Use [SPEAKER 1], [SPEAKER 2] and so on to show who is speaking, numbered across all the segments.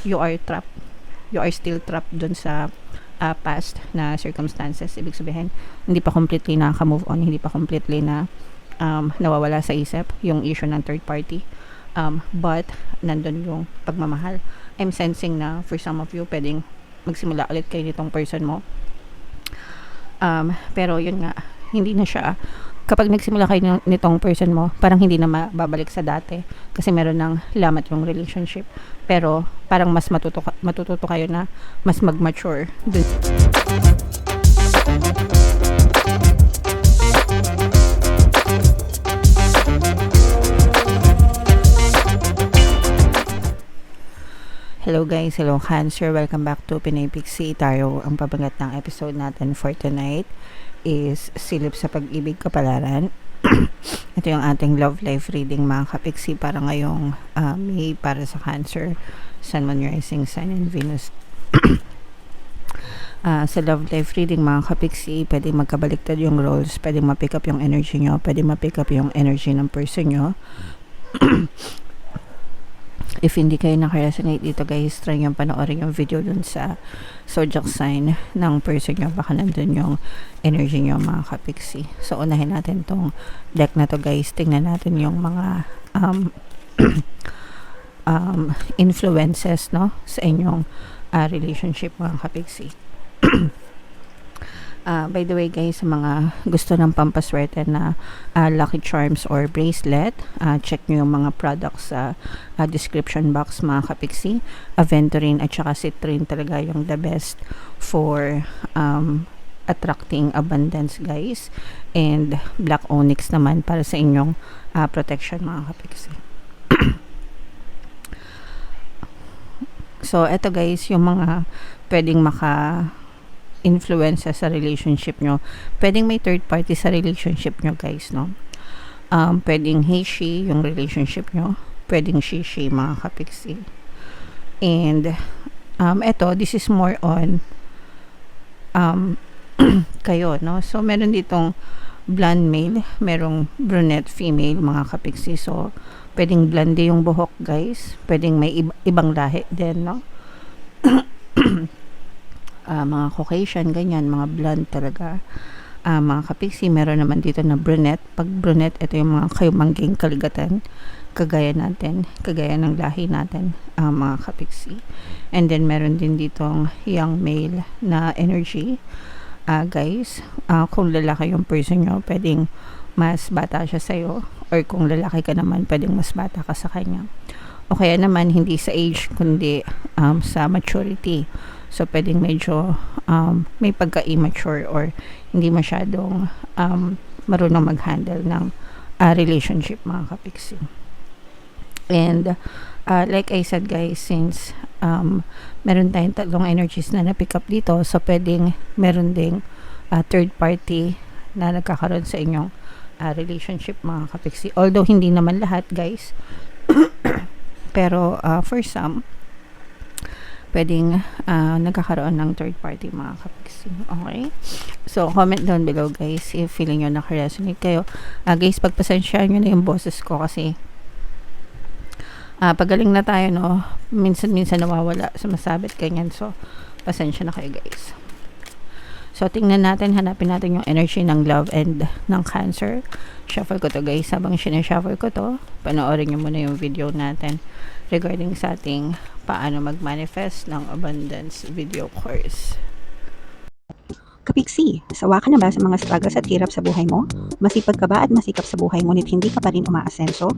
[SPEAKER 1] you are trapped, you are still trapped dun sa past na circumstances. Ibig sabihin, hindi pa completely nakaka-move on, hindi pa completely na nawawala sa isip yung issue ng third party. But nandun yung pagmamahal. I'm sensing na for some of you, pwedeng magsimula ulit kayo nitong person mo. Pero yun nga, hindi na siya, kapag nagsimula kayo nitong person mo, parang hindi na mababalik sa dati kasi meron ng lamat yung relationship. Pero parang mas matututo kayo na mas mag-mature dun. Hello guys, hello Cancer, welcome back to Pinay Pixie Tarot. Ang pabangat ng episode natin for tonight is Silip sa Pag-ibig Kapalaran. Ito yung ating love life reading mga kapixie para ngayong May para sa Cancer, Sun, Moon, Rising, Sun, and Venus. Sa love life reading mga kapixie, pwedeng magkabaliktad yung roles, pwedeng ma-pick up yung energy nyo, pwedeng ma-pick up yung energy ng person nyo. If hindi kayo nakaresonate dito guys, try nyo panoorin yung video dun sa zodiac sign ng person nyo. Baka nandun yung energy nyo mga kapixie. So unahin natin tong deck na to guys. Tingnan natin yung mga influences no sa inyong relationship mga kapixie. By the way guys, sa mga gusto ng pampaswerte na lucky charms or bracelet, check nyo yung mga products sa description box mga kapixie. Aventurine at saka citrine talaga yung the best for attracting abundance guys. And black onyx naman para sa inyong protection mga kapixie. So eto guys, yung mga pwedeng influence sa relationship nyo. Pwedeng may third party sa relationship nyo guys, no? Pwedeng he, she yung relationship nyo. Pwedeng she, mga kapixie. And eto, this is more on kayo, no? So meron ditong blonde male, merong brunette female mga kapixie. So pwedeng blonde yung buhok guys. Pwedeng may ibang lahi din, no? Mga Caucasian, ganyan, mga blonde talaga. Mga kapixie, meron naman dito na brunette. Pag brunette, ito yung mga kayumangging kaligatan, kagaya natin, kagaya ng lahi natin, mga kapixie. And then, meron din ditong young male na energy. Guys, kung lalaki yung person nyo, pwedeng mas bata siya sa'yo. Or kung lalaki ka naman, pwedeng mas bata ka sa kanya. O kaya naman, hindi sa age, kundi sa maturity. So, pwedeng medyo may pagka-immature or hindi masyadong marunong mag-handle ng relationship mga kapixie. And like I said guys, since meron tayong tatlong energies na na-pick up dito, so pwedeng meron ding third party na nagkakaroon sa inyong relationship mga kapixie. Although hindi naman lahat guys, pero for some, pwedeng nagkakaroon ng third party mga kapixie. Okay? So, comment down below guys if feeling nyo nakaresonate kayo. Guys, pagpasensyaan nyo na yung boses ko kasi pagaling na tayo, no? Minsan nawawala, sumasabit ganyan. So, pasensya na kayo guys. So, tingnan natin, hanapin natin yung energy ng love and ng Cancer. Shuffle ko to guys. Habang sinashuffle ko to, panoorin nyo muna yung video natin regarding sa ating paano mag-manifest ng abundance video course.
[SPEAKER 2] Kapixie, sawa ka na ba sa mga struggles at hirap sa buhay mo? Masipag ka ba at masikap sa buhay ngunit hindi ka pa rin umaasenso?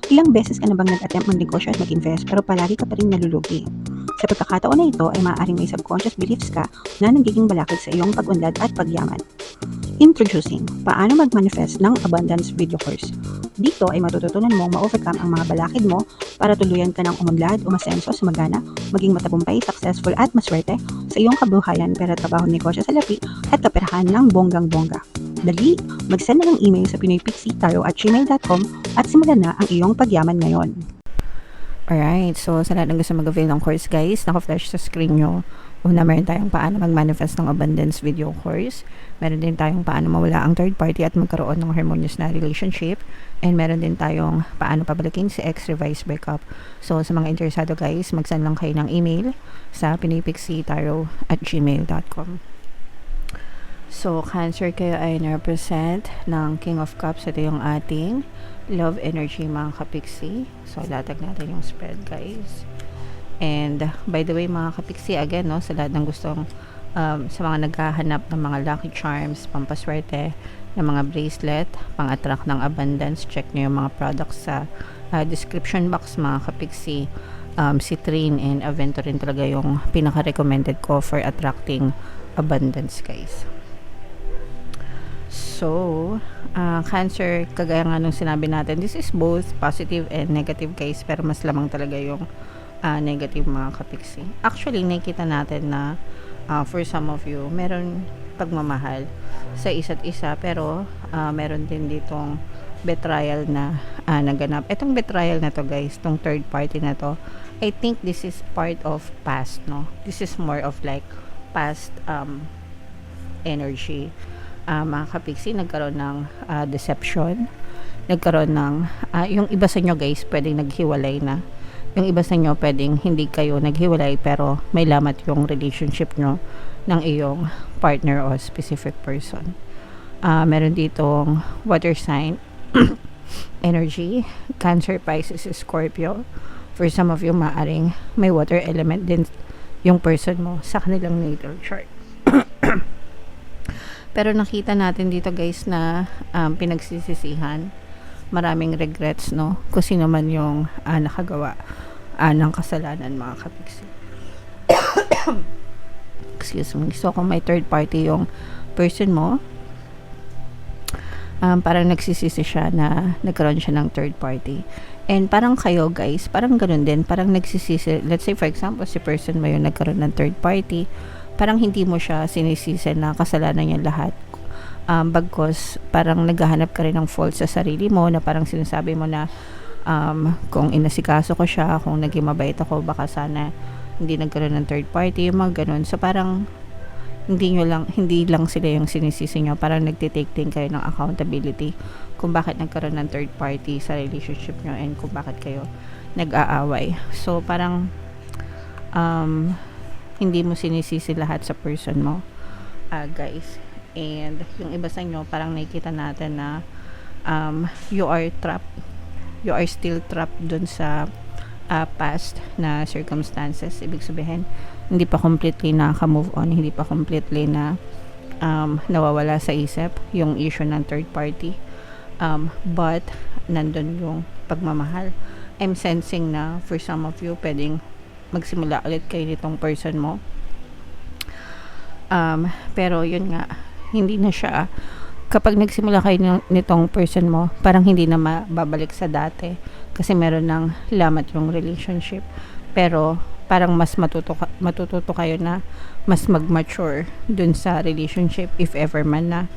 [SPEAKER 2] Ilang beses ka na bang nag-attempt mag-negosyo at mag-invest pero palagi ka pa rin nalulugi? Sa pagkakataon na ito ay maaaring may subconscious beliefs ka na nagiging balakid sa iyong pag-unlad at pagyaman. Introducing, paano mag-manifest ng abundance video course. Dito ay matututunan mong ma-overcome ang mga balakid mo para tuluyan ka ng umunlad, umasenso, sumagana, maging matagumpay, successful at maswerte sa iyong kabuhayan, pera, trabaho, negosyo, salapi at kaperahan ng bonggang-bongga. Dali, mag-send na ng email sa pinoypixie@gmail.com at simulan na ang iyong pagyaman ngayon.
[SPEAKER 1] Alright, so sa lahat ng gusto mag-avail ng course guys, naka-flash sa screen nyo Una, meron tayong paano mag-manifest ng abundance video course. Meron din tayong paano mawala ang third party at magkaroon ng harmonious na relationship. And meron din tayong paano pabalikin si ex revised breakup. So, sa mga interesado guys, mag-send lang kayo ng email sa pinipixietarot@gmail.com. So, Cancer, kayo ay na-represent ng King of Cups. Ito yung ating love energy mga kapixie. So, latag natin yung spread guys. And by the way mga kapixie, again no, sa lahat ng gustong sa mga naghahanap ng mga lucky charms, pampaswerte, ng mga bracelet, pang-attract ng abundance, check nyo yung mga products sa description box mga kapixie. Citrine and Aventurine talaga yung pinaka-recommended ko for attracting abundance guys. So, Cancer, kagaya nga nung sinabi natin, this is both positive and negative guys, pero mas lamang talaga yung negative mga kapixie. Actually, nakita natin na for some of you, meron pagmamahal sa isa't isa, pero meron din ditong betrayal na naganap. Itong betrayal na to guys, tong third party na to, I think this is part of past, no? This is more of like past energy. Mga kapixie, nagkaroon ng deception, nagkaroon ng yung iba sa inyo guys, pwedeng naghiwalay na. Yung iba sa inyo, pwedeng hindi kayo naghiwalay pero may lamat yung relationship nyo ng iyong partner o specific person. Meron ditong water sign energy, Cancer, Pisces, Scorpio. For some of you, maaring may water element din yung person mo sa kanilang natal chart. Pero nakita natin dito guys na pinagsisisihan, maraming regrets, no? Kung sino man yung nakagawa ng kasalanan mga kapixie. Excuse me. So, kung may third party yung person mo, parang nagsisisi siya na nagkaroon siya ng third party. And parang kayo guys, parang ganun din, parang nagsisisi, let's say for example, si person mo yung nagkaroon ng third party, parang hindi mo siya sinisisi na kasalanan niya lahat. Bagkos parang naghahanap ka rin ng fault sa sarili mo, na parang sinasabi mo na kung inasikaso ko siya, kung naging mabait ako, baka sana hindi nagkaroon ng third party, yung mga ganun. So parang hindi lang sila yung sinisisi nyo, parang nagtitake din kayo ng accountability kung bakit nagkaroon ng third party sa relationship nyo and kung bakit kayo nag-aaway. So parang hindi mo sinisisi lahat sa person mo guys. And yung iba sa inyo, parang nakikita natin na you are still trapped dun sa past na circumstances. Ibig sabihin, hindi pa completely nakaka-move on, hindi pa completely na nawawala sa isip yung issue ng third party. But nandun yung pagmamahal. I'm sensing na for some of you, pwedeng magsimula ulit kayo nitong person mo. Pero yun nga, hindi na siya, kapag nagsimula kayo nitong person mo, parang hindi na mababalik sa dati kasi meron ng lamat yung relationship. Pero parang mas matututo kayo na mas mag-mature dun sa relationship if ever man na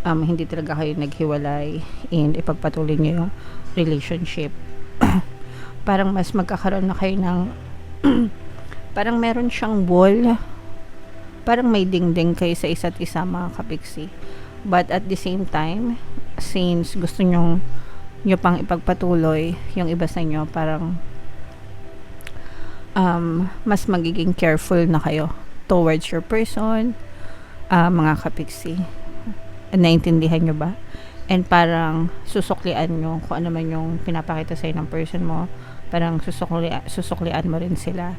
[SPEAKER 1] hindi talaga kayo naghiwalay and ipagpatuloy nyo yung relationship. Parang mas magkakaroon na kayo ng parang meron siyang wall, parang may dingding kayo sa isa't isa mga kapixie. But at the same time, since gusto nyo pang ipagpatuloy, yung iba sa inyo parang mas magiging careful na kayo towards your person, mga kapixie. Naintindihan nyo ba? And parang susuklian nyo kung ano man yung pinapakita sa'yo ng person mo, parang susuklian mo rin sila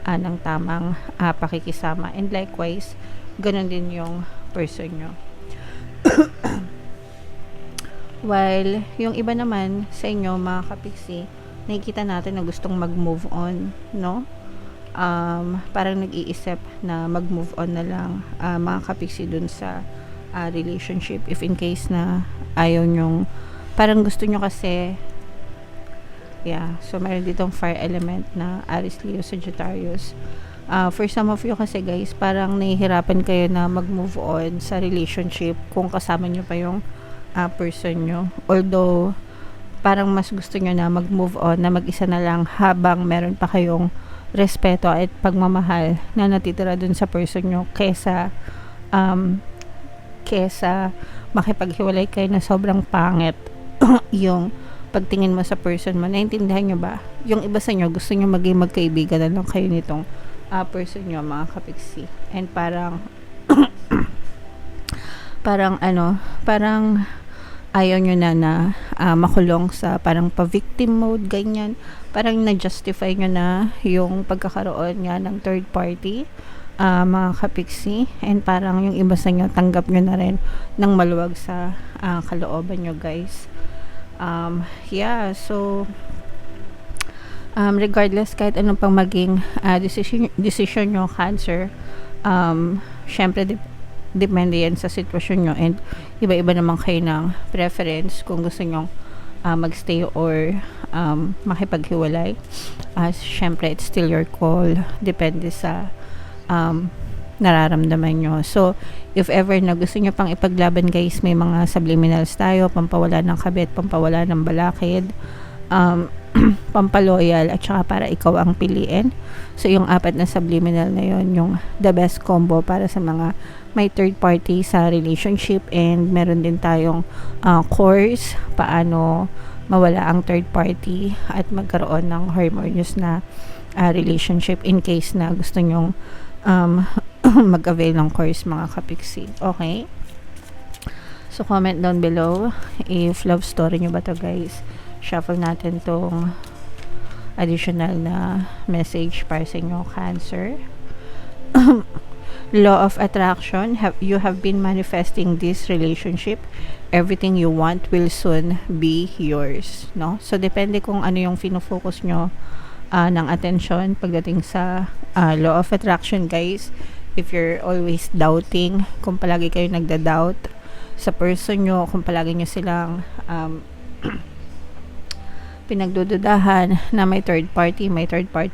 [SPEAKER 1] ng tamang pakikisama. And likewise, ganun din yung person nyo. While yung iba naman sa inyo mga kapixie, nakikita natin na gustong mag-move on, no? Parang nag-iisip na mag-move on na lang mga kapixie dun sa relationship, if in case na ayaw nyong, parang gusto nyo kasi, so meron ditong fire element na Aries, Leo, Sagittarius. For some of you kasi guys, parang nahihirapan kayo na mag-move on sa relationship kung kasama nyo pa yung person nyo. Although parang mas gusto nyo na mag-move on, na mag-isa na lang habang meron pa kayong respeto at pagmamahal na natitira dun sa person nyo kesa makipaghiwalay kayo na sobrang pangit yung pagtingin mo sa person mo. Naintindihan nyo ba? Yung iba sa inyo gusto nyo maging magkaibigan na lang kayo nitong person nyo, mga kapiksi. And parang parang ayaw nyo na makulong sa parang pa-victim mode, ganyan. Parang na-justify nyo na yung pagkakaroon nga ng third party, mga kapiksi. And parang yung iba sa inyo, tanggap nyo na rin ng maluwag sa kalooban nyo, guys. So regardless kahit anong pang maging decision nyo, Cancer, syempre depende yan sa sitwasyon nyo, and iba-iba naman kayo ng preference kung gusto nyo magstay or makipaghiwalay. Syempre it's still your call, depende sa nararamdaman nyo. So if ever na gusto nyo pang ipaglaban, guys, may mga subliminals tayo, pampawala ng kabit, pampawala ng balakid, pampaloyal, at saka para ikaw ang piliin. So yung 4 na subliminal na yon, yung the best combo para sa mga may third party sa relationship. And meron din tayong course paano mawala ang third party at magkaroon ng harmonious na relationship in case na gusto nyong mag-avail ng course, mga kapiksi. Okay? So comment down below if love story nyo ba to, guys. Shuffle natin tong additional na message para sa inyo, Cancer. Law of attraction, you have been manifesting this relationship. Everything you want will soon be yours, no? So depende kung ano yung fino-focus nyo ng attention pagdating sa law of attraction, guys. If you're always doubting, kung palagi kayo nagda-doubt sa person nyo, kung palagi nyo silang pinagdududahan na may third party,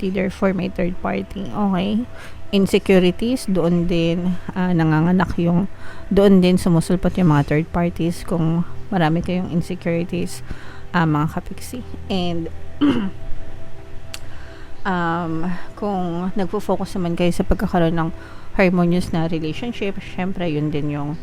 [SPEAKER 1] therefore may third party. Okay? Insecurities, doon din nanganganak yung, doon din sumusulpot yung mga third parties kung marami kayong insecurities, mga kapiksi. And kung nagfo-focus naman kayo sa pagkakaroon ng harmonious na relationship, syempre yun din yung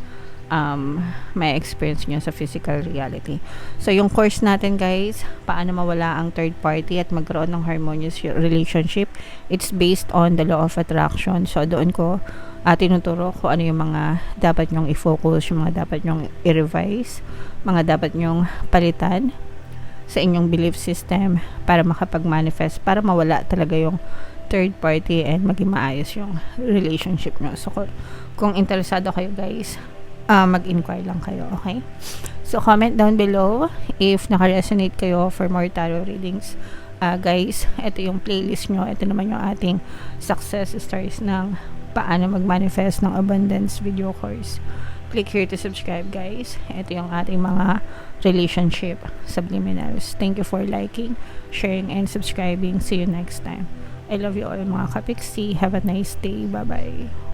[SPEAKER 1] may experience nyo sa physical reality. So yung course natin, guys, paano mawala ang third party at magkaroon ng harmonious relationship, it's based on the law of attraction. So doon ko tinuturo kung ano yung mga dapat nyong i-focus, yung mga dapat nyong i-revise, mga dapat nyong palitan sa inyong belief system para makapag-manifest, para mawala talaga yung third party and maging maayos yung relationship nyo. So kung interesado kayo, guys, mag-inquire lang kayo, okay? So comment down below if naka-resonate kayo for more tarot readings. Guys, ito yung playlist nyo. Ito naman yung ating success stories ng paano mag-manifest ng abundance video course. Click here to subscribe, guys. Ito yung ating mga relationship subliminals. Thank you for liking, sharing, and subscribing. See you next time. I love you all, mga kapiksi. Have a nice day. Bye-bye.